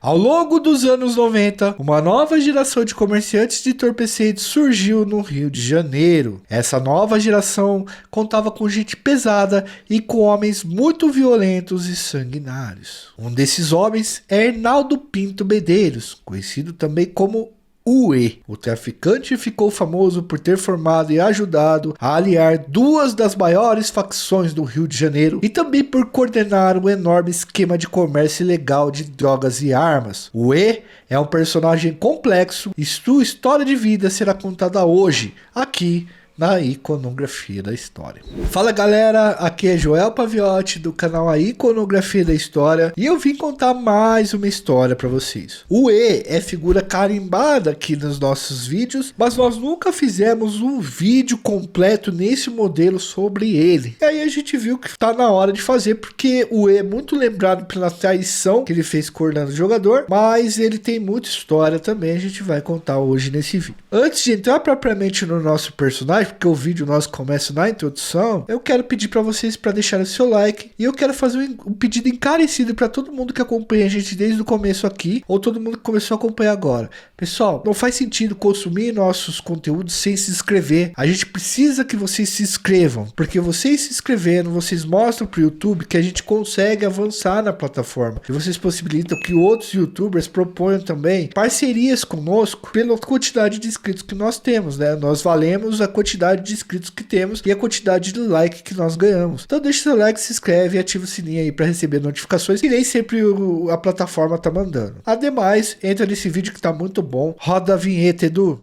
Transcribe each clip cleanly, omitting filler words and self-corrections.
Ao longo dos anos 90, uma nova geração de comerciantes de entorpecentes surgiu no Rio de Janeiro. Essa nova geração contava com gente pesada e com homens muito violentos e sanguinários. Um desses homens é Hernaldo Pinto Medeiros, conhecido também como Uê. O traficante ficou famoso por ter formado e ajudado a aliar duas das maiores facções do Rio de Janeiro e também por coordenar um enorme esquema de comércio ilegal de drogas e armas. Uê é um personagem complexo e sua história de vida será contada hoje, aqui na Iconografia da História. Fala galera, aqui é Joel Paviotti do canal A Iconografia da História e eu vim contar mais uma história para vocês. O E é figura carimbada aqui nos nossos vídeos, mas nós nunca fizemos um vídeo completo nesse modelo sobre ele. E aí a gente viu que tá na hora de fazer, porque o E é muito lembrado pela traição que ele fez com o Orlando Jogador, mas ele tem muita história também, a gente vai contar hoje nesse vídeo. Antes de entrar propriamente no nosso personagem, porque o vídeo nosso começa na introdução, eu quero pedir para vocês para deixarem seu like e eu quero fazer um pedido encarecido para todo mundo que acompanha a gente desde o começo aqui, ou todo mundo que começou a acompanhar agora. Pessoal, não faz sentido consumir nossos conteúdos sem se inscrever. A gente precisa que vocês se inscrevam, porque vocês se inscrevendo, vocês mostram pro YouTube que a gente consegue avançar na plataforma e vocês possibilitam que outros YouTubers proponham também parcerias conosco pela quantidade de inscritos que nós temos, né? Nós valemos a quantidade de inscritos que temos e a quantidade de like que nós ganhamos. Então deixa seu like, se inscreve e ativa o sininho aí para receber notificações que nem sempre a plataforma tá mandando. Ademais, entra nesse vídeo que tá muito bom. Roda a vinheta, Edu.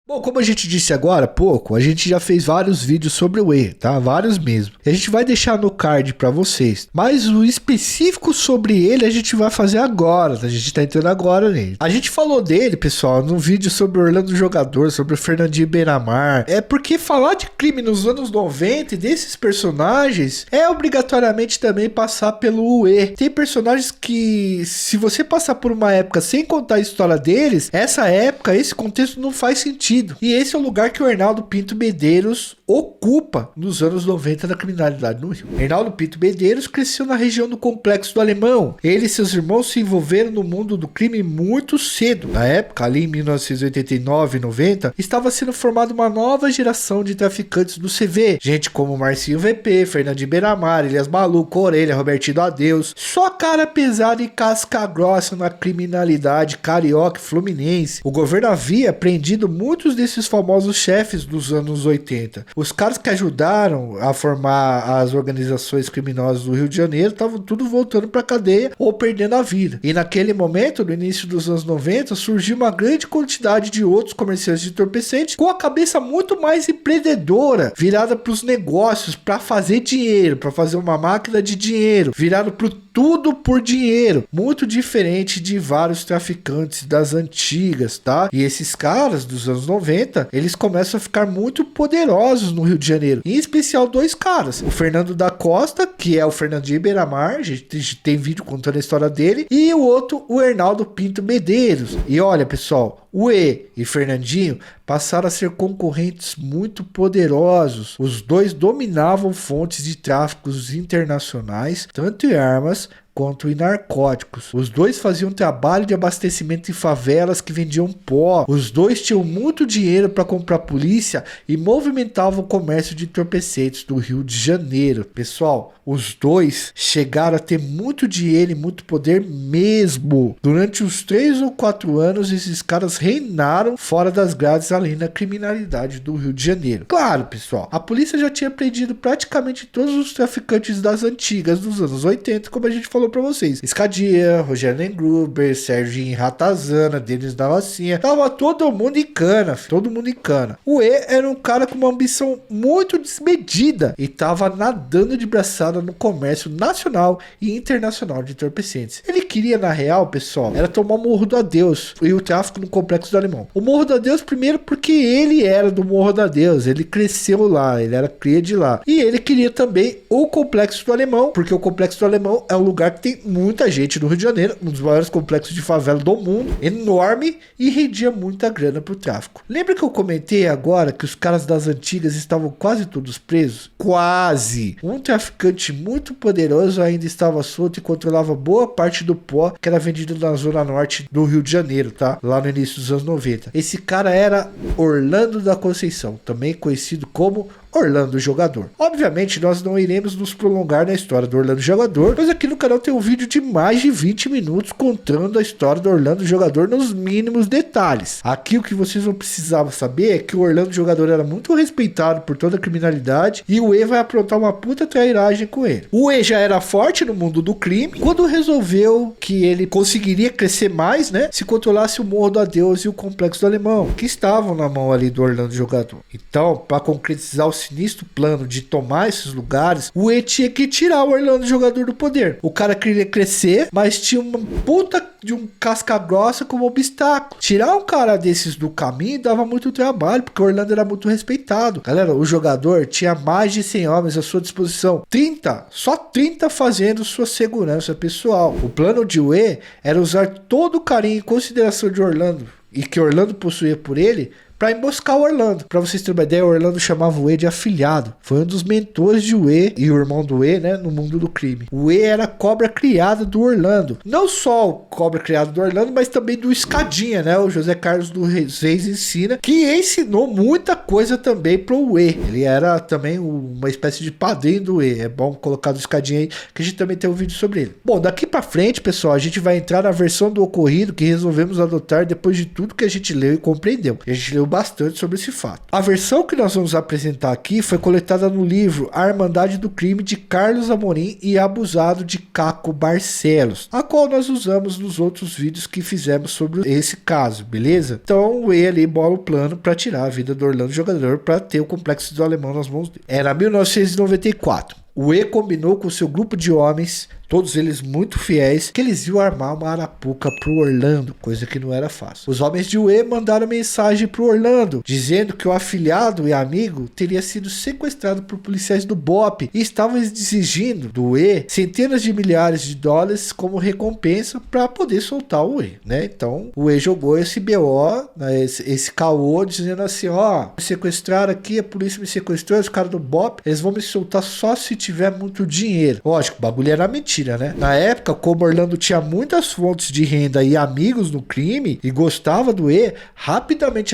Bom, como a gente disse agora há pouco, a gente já fez vários vídeos sobre o E, tá? Vários mesmo. E a gente vai deixar no card para vocês. Mas o específico sobre ele a gente vai fazer agora, tá? A gente tá entrando agora nele. A gente falou dele, pessoal, num vídeo sobre o Orlando Jogador, sobre o Fernandinho Beiramar. É porque falar de crime nos anos 90 e desses personagens é obrigatoriamente também passar pelo E. Tem personagens que, se você passar por uma época sem contar a história deles, essa época, esse contexto não faz sentido. E esse é o lugar que o Hernaldo Pinto Medeiros ocupa nos anos 90 da criminalidade no Rio. Hernaldo Pinto Medeiros cresceu na região do Complexo do Alemão. Ele e seus irmãos se envolveram no mundo do crime muito cedo. Na época, ali em 1989 e 90, estava sendo formada uma nova geração de traficantes do CV. Gente como Marcinho VP, Fernandinho Beiramar, Elias Maluco, Orelha, Robertinho Adeus. Só cara pesada e casca grossa na criminalidade carioca e fluminense. O governo havia prendido muitos desses famosos chefes dos anos 80. Os caras que ajudaram a formar as organizações criminosas do Rio de Janeiro estavam tudo voltando para a cadeia ou perdendo a vida. E naquele momento, no início dos anos 90, surgiu uma grande quantidade de outros comerciantes de entorpecentes com a cabeça muito mais empreendedora, virada para os negócios, para fazer dinheiro, para fazer uma máquina de dinheiro, virado para tudo por dinheiro, muito diferente de vários traficantes das antigas, tá? E esses caras dos anos 90, eles começam a ficar muito poderosos no Rio de Janeiro, em especial dois caras, o Fernando da Costa, que é o Fernandinho Beiramar, a gente tem vídeo contando a história dele, e o outro, o Hernaldo Pinto Medeiros. E olha, pessoal, o E e Fernandinho passaram a ser concorrentes muito poderosos. Os dois dominavam fontes de tráficos internacionais, tanto em armas quanto em narcóticos. Os dois faziam trabalho de abastecimento em favelas que vendiam pó. Os dois tinham muito dinheiro para comprar polícia e movimentavam o comércio de entorpecentes do Rio de Janeiro. Pessoal, os dois chegaram a ter muito dinheiro e muito poder mesmo. Durante os 3 ou 4 anos, esses caras reinaram fora das grades ali na criminalidade do Rio de Janeiro. Claro, pessoal, a polícia já tinha prendido praticamente todos os traficantes das antigas dos anos 80, como a gente falou pra vocês. Escadia, Rogério Lengruber, Serginho Ratazana, Denis da Lacinha. Tava todo mundo em cana, todo mundo em cana. O E era um cara com uma ambição muito desmedida e tava nadando de braçada no comércio nacional e internacional de entorpecentes. Ele queria, na real, pessoal, era tomar o Morro do Adeus e o tráfico no Complexo do Alemão. O Morro do Adeus, primeiro, porque ele era do Morro do Adeus, ele cresceu lá, ele era cria de lá. E ele queria também o Complexo do Alemão, porque o Complexo do Alemão é um lugar que tem muita gente no Rio de Janeiro, um dos maiores complexos de favela do mundo, enorme, e rendia muita grana pro tráfico. Lembra que eu comentei agora que os caras das antigas estavam quase todos presos? Quase! Um traficante muito poderoso ainda estava solto e controlava boa parte do pó que era vendido na zona norte do Rio de Janeiro, tá? Lá no início dos anos 90. Esse cara era Orlando da Conceição, também conhecido como Orlando Jogador. Obviamente nós não iremos nos prolongar na história do Orlando Jogador, pois aqui no canal tem um vídeo de mais de 20 minutos contando a história do Orlando Jogador nos mínimos detalhes. Aqui o que vocês vão precisar saber é que o Orlando Jogador era muito respeitado por toda a criminalidade e o E vai aprontar uma puta trairagem com ele. O E já era forte no mundo do crime quando resolveu que ele conseguiria crescer mais, né, se controlasse o Morro do Adeus e o Complexo do Alemão, que estavam na mão ali do Orlando Jogador. Então, para concretizar o sinistro plano de tomar esses lugares, o E tinha que tirar o Orlando Jogador do poder. O cara queria crescer, mas tinha uma puta de um casca grossa como obstáculo. Tirar um cara desses do caminho dava muito trabalho, porque o Orlando era muito respeitado. Galera, o jogador tinha mais de 100 homens à sua disposição. 30, só 30 fazendo sua segurança pessoal. O plano de E era usar todo o carinho e consideração de Orlando, e que Orlando possuía por ele, para emboscar o Orlando. Para vocês terem uma ideia, o Orlando chamava o E de afilhado. Foi um dos mentores de o E e o irmão do E, né, no mundo do crime. O E era a cobra criada do Orlando. Não só o cobra criado do Orlando, mas também do Escadinha, né, o José Carlos dos Reis ensina, que ensinou muita coisa também pro E. Ele era também uma espécie de padrinho do E. É bom colocar do Escadinha aí, que a gente também tem um vídeo sobre ele. Bom, daqui para frente, pessoal, a gente vai entrar na versão do ocorrido que resolvemos adotar depois de tudo que a gente leu e compreendeu. E a gente leu bastante sobre esse fato. A versão que nós vamos apresentar aqui foi coletada no livro A Irmandade do Crime de Carlos Amorim e Abusado de Caco Barcelos, a qual nós usamos nos outros vídeos que fizemos sobre esse caso, beleza? Então o E ali bola o plano para tirar a vida do Orlando Jogador para ter o Complexo do Alemão nas mãos dele. Era 1994. O E combinou com seu grupo de homens, todos eles muito fiéis, que eles iam armar uma arapuca pro Orlando, coisa que não era fácil. Os homens de UE mandaram mensagem pro Orlando, dizendo que o afilhado e amigo teria sido sequestrado por policiais do BOPE e estavam exigindo do UE centenas de milhares de dólares como recompensa para poder soltar o UE, né? Então o UE jogou esse BO, né, esse caô, dizendo assim, ó, me sequestraram aqui, a polícia me sequestrou, os caras do BOPE, eles vão me soltar só se tiver muito dinheiro. Lógico, o bagulho era mentira, né? Na época, como Orlando tinha muitas fontes de renda e amigos no crime e gostava do E, rapidamente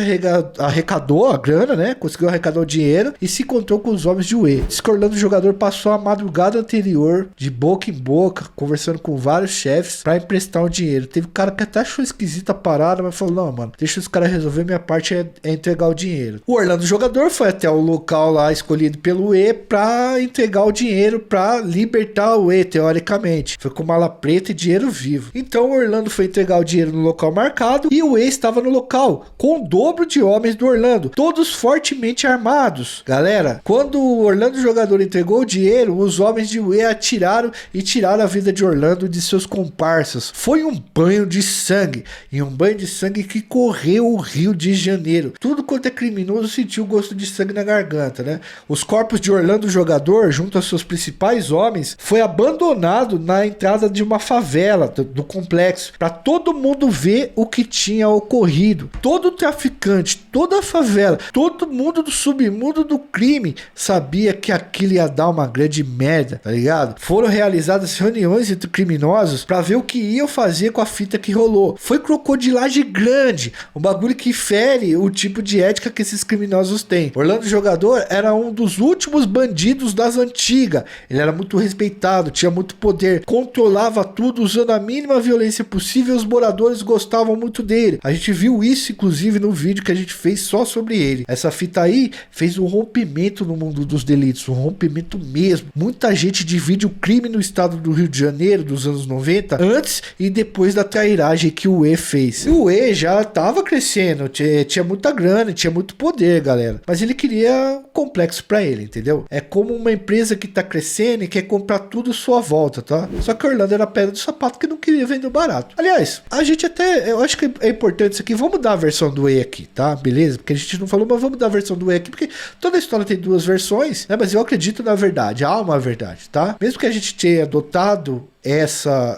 arrecadou a grana, né? Conseguiu arrecadar o dinheiro e se encontrou com os homens de UE. Diz que Orlando, o jogador, passou a madrugada anterior de boca em boca, conversando com vários chefes para emprestar o dinheiro. Teve um cara que até achou esquisita a parada, mas falou, não, mano, deixa os caras resolver, minha parte é entregar o dinheiro. O Orlando, o jogador, foi até o local lá escolhido pelo E para entregar o dinheiro para libertar o E, teoricamente. Foi com mala preta e dinheiro vivo. Então o Orlando foi entregar o dinheiro no local marcado e o E estava no local, com o dobro de homens do Orlando, todos fortemente armados. Galera, quando o Orlando jogador entregou o dinheiro, os homens de UE atiraram e tiraram a vida de Orlando e de seus comparsas. Foi um banho de sangue, e um banho de sangue que correu o Rio de Janeiro. Tudo quanto é criminoso sentiu o gosto de sangue na garganta, né? Os corpos de Orlando jogador, junto a seus principais homens, foi abandonado na entrada de uma favela do complexo, para todo mundo ver o que tinha ocorrido. Todo traficante, toda a favela, todo mundo do submundo do crime sabia que aquilo ia dar uma grande merda, tá ligado? Foram realizadas reuniões entre criminosos para ver o que iam fazer com a fita que rolou. Foi crocodilagem grande, um bagulho que fere o tipo de ética que esses criminosos têm. Orlando Jogador era um dos últimos bandidos das antigas. Ele era muito respeitado, tinha muito poder, controlava tudo usando a mínima violência possível. Os moradores gostavam muito dele. A gente viu isso inclusive no vídeo que a gente fez só sobre ele. Essa fita aí fez um rompimento no mundo dos delitos, um rompimento mesmo. Muita gente divide o crime no estado do Rio de Janeiro dos anos 90, antes e depois da trairagem que o E fez. O E já tava crescendo, tinha muita grana, tinha muito poder, galera, mas ele queria um complexo pra ele, entendeu? É como uma empresa que tá crescendo e quer comprar tudo à sua volta, tá? Só que Orlando era pedra de sapato que não queria vender barato. Aliás, a gente até, eu acho que é importante isso aqui, vamos dar a versão do E aqui, tá? Beleza? Porque a gente não falou, mas vamos dar a versão do E aqui, porque toda a história tem duas versões, né? Mas eu acredito na verdade, há uma verdade, tá? Mesmo que a gente tenha adotado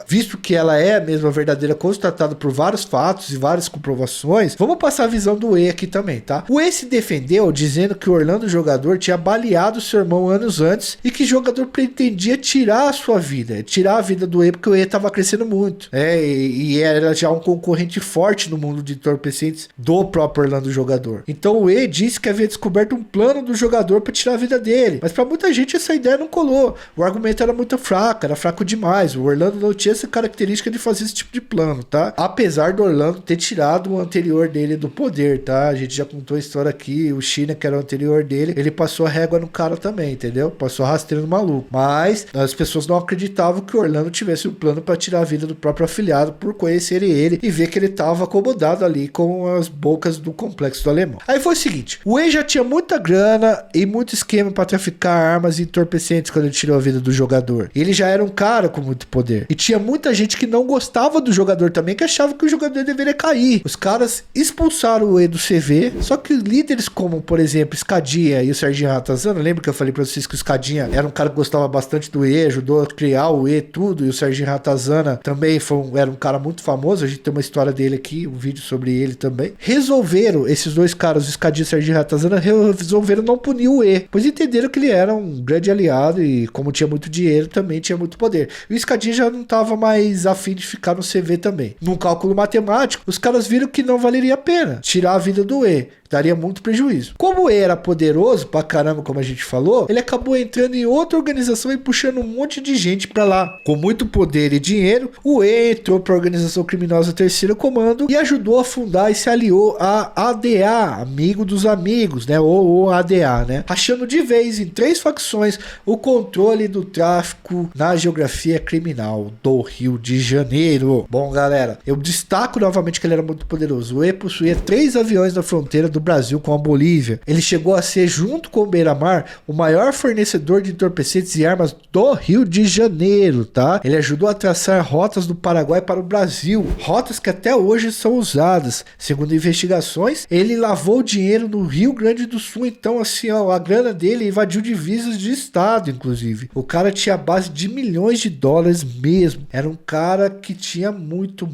visto que ela é mesmo a verdadeira constatada por vários fatos e várias comprovações, vamos passar a visão do E aqui também, tá? O E se defendeu dizendo que o Orlando jogador tinha baleado seu irmão anos antes e que o jogador pretendia tirar a sua vida, tirar a vida do E, porque o E estava crescendo muito, e era já um concorrente forte no mundo de entorpecentes do próprio Orlando jogador. Então o E disse que havia descoberto um plano do jogador para tirar a vida dele, mas para muita gente essa ideia não colou. O argumento era muito fraco, era fraco demais. O Orlando não tinha essa característica de fazer esse tipo de plano, tá? Apesar do Orlando ter tirado o anterior dele do poder, tá? A gente já contou a história aqui, o China, que era o anterior dele, ele passou a régua no cara também, entendeu? Passou rasteiro no maluco. Mas as pessoas não acreditavam que o Orlando tivesse um plano para tirar a vida do próprio afilhado por conhecer ele e ver que ele estava acomodado ali com as bocas do complexo do alemão. Aí foi o seguinte, o E já tinha muita grana e muito esquema para traficar armas e entorpecentes quando ele tirou a vida do jogador. Ele já era um cara com muito poder. E tinha muita gente que não gostava do jogador também, que achava que o jogador deveria cair. Os caras expulsaram o E do CV, só que líderes como, por exemplo, Escadinha e o Serginho Ratazana, lembra que eu falei pra vocês que o Escadinha era um cara que gostava bastante do E, ajudou a criar o E tudo, e o Serginho Ratazana também era um cara muito famoso, a gente tem uma história dele aqui, um vídeo sobre ele também. Resolveram, esses dois caras, o Escadinha e o Serginho Ratazana, resolveram não punir o E, pois entenderam que ele era um grande aliado e como tinha muito dinheiro, também tinha muito poder. E o Escadinha já não estava mais afim de ficar no CV também. Num cálculo matemático, os caras viram que não valeria a pena tirar a vida do E. Daria muito prejuízo. Como o E era poderoso pra caramba, como a gente falou, ele acabou entrando em outra organização e puxando um monte de gente pra lá. Com muito poder e dinheiro, o E entrou pra organização criminosa Terceiro Comando e ajudou a fundar e se aliou a ADA, Amigo dos Amigos, né? Ou ADA, né? Achando de vez em 3 facções o controle do tráfico na geografia criminal do Rio de Janeiro. Bom, galera, eu destaco novamente que ele era muito poderoso. O E possuía 3 aviões na fronteira do Brasil com a Bolívia. Ele chegou a ser, junto com o Beira-Mar, o maior fornecedor de entorpecentes e armas do Rio de Janeiro, tá? Ele ajudou a traçar rotas do Paraguai para o Brasil, rotas que até hoje são usadas. Segundo investigações, ele lavou dinheiro no Rio Grande do Sul, então assim, ó, a grana dele invadiu divisas de estado, inclusive. O cara tinha base de milhões de dólares mesmo. Era um cara que tinha muito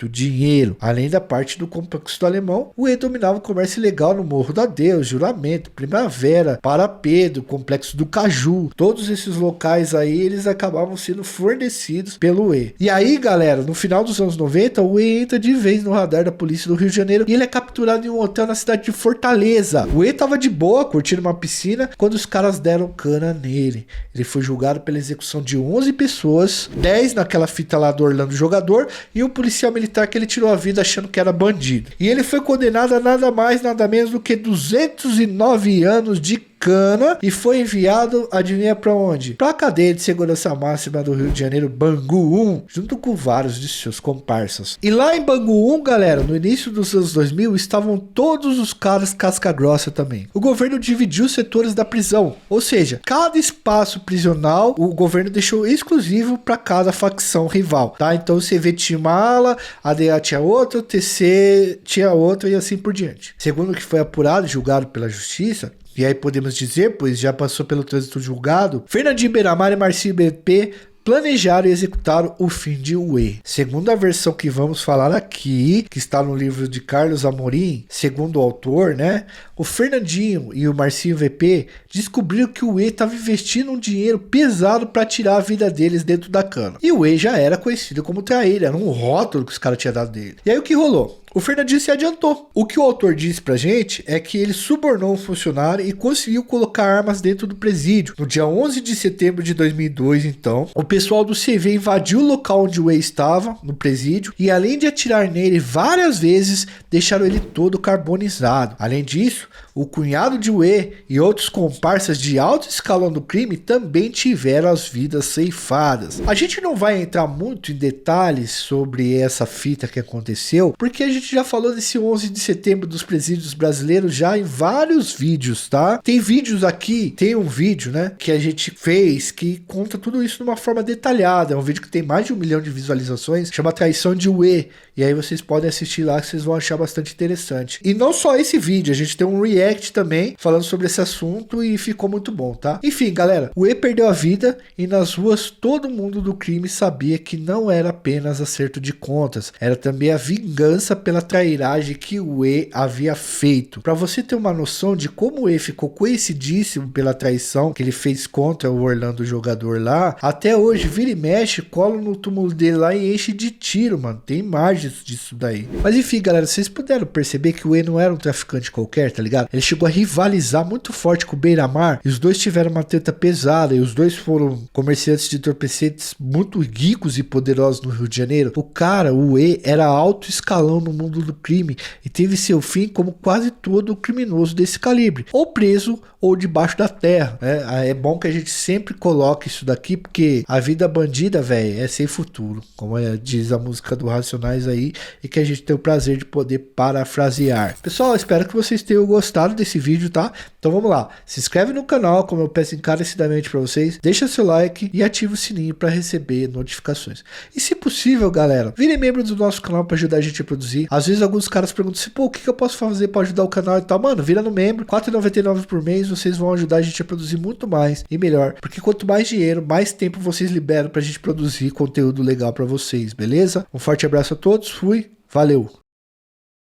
dinheiro. Além da parte do complexo do alemão, o E dominava o comércio ilegal no Morro da Deus, Juramento, Primavera, Para Pedro, Complexo do Caju. Todos esses locais aí, eles acabavam sendo fornecidos pelo E. E aí, galera, no final dos anos 90, o E entra de vez no radar da polícia do Rio de Janeiro e ele é capturado em um hotel na cidade de Fortaleza. O E tava de boa, curtindo uma piscina, quando os caras deram cana nele. Ele foi julgado pela execução de 11 pessoas, 10 naquela fita lá do Orlando jogador e um policial militar que ele tirou a vida achando que era bandido. E ele foi condenado a nada mais, nada menos do que 209 anos de cana e foi enviado, adivinha pra onde? Pra cadeia de segurança máxima do Rio de Janeiro, Bangu 1, junto com vários de seus comparsas. E lá em Bangu 1, galera, no início dos anos 2000, estavam todos os caras casca grossa também. O governo dividiu os setores da prisão, ou seja, cada espaço prisional o governo deixou exclusivo para cada facção rival, tá? Então o CV tinha uma ala, a DA tinha outra, o TC tinha outra e assim por diante. Segundo o que foi apurado e julgado pela justiça, e aí podemos dizer, pois já passou pelo trânsito julgado, Fernandinho Beira-Mar e Marcinho BP planejaram e executaram o fim de UE. Segundo a versão que vamos falar aqui, que está no livro de Carlos Amorim, segundo o autor, né? O Fernandinho e o Marcinho VP descobriram que o E estava investindo um dinheiro pesado para tirar a vida deles dentro da cana. E o E já era conhecido como traíra, era um rótulo que os caras tinham dado dele. E aí o que rolou? O Fernandinho se adiantou. O que o autor disse pra gente é que ele subornou um funcionário e conseguiu colocar armas dentro do presídio. No dia 11 de setembro de 2002, então, o pessoal do CV invadiu o local onde o E estava, no presídio, e além de atirar nele várias vezes, deixaram ele todo carbonizado. Além disso, o cunhado de UE e outros comparsas de alto escalão do crime também tiveram as vidas ceifadas. A gente não vai entrar muito em detalhes sobre essa fita que aconteceu, porque a gente já falou desse 11 de setembro dos presídios brasileiros já em vários vídeos, tá? Tem vídeos aqui, tem um vídeo, né, que a gente fez que conta tudo isso de uma forma detalhada. É um vídeo que tem mais de 1 milhão de visualizações, chama Traição de UE. E aí vocês podem assistir lá que vocês vão achar bastante interessante. E não só esse vídeo, a gente tem um react também falando sobre esse assunto e ficou muito bom, tá? Enfim, galera, o E perdeu a vida e nas ruas todo mundo do crime sabia que não era apenas acerto de contas, era também a vingança pela trairagem que o E havia feito. Para você ter uma noção de como o E ficou conhecidíssimo pela traição que ele fez contra o Orlando jogador lá, até hoje vira e mexe, cola no túmulo dele lá e enche de tiro, mano. Tem imagens disso daí. Mas enfim, galera, vocês puderam perceber que o E não era um traficante qualquer, tá ligado? Ele chegou a rivalizar muito forte com o Beira-Mar e os dois tiveram uma treta pesada e os dois foram comerciantes de entorpecentes muito ricos e poderosos no Rio de Janeiro. O cara, o E, era alto escalão no mundo do crime e teve seu fim como quase todo criminoso desse calibre, ou preso ou debaixo da terra, né? É bom que a gente sempre coloque isso daqui, porque a vida bandida, velho, é sem futuro, como diz a música do Racionais aí, e que a gente tem o prazer de poder parafrasear. Pessoal, espero que vocês tenham gostado desse vídeo, tá? Então vamos lá, se inscreve no canal, como eu peço encarecidamente para vocês, deixa seu like e ativa o sininho para receber notificações. E se possível, galera, virem membro do nosso canal para ajudar a gente a produzir. Às vezes alguns caras perguntam assim, pô, o que eu posso fazer para ajudar o canal e tal? Mano, vira no membro, R$ 4,99 por mês, vocês vão ajudar a gente a produzir muito mais e melhor, porque quanto mais dinheiro, mais tempo vocês liberam pra gente produzir conteúdo legal para vocês, beleza? Um forte abraço a todos, fui, valeu!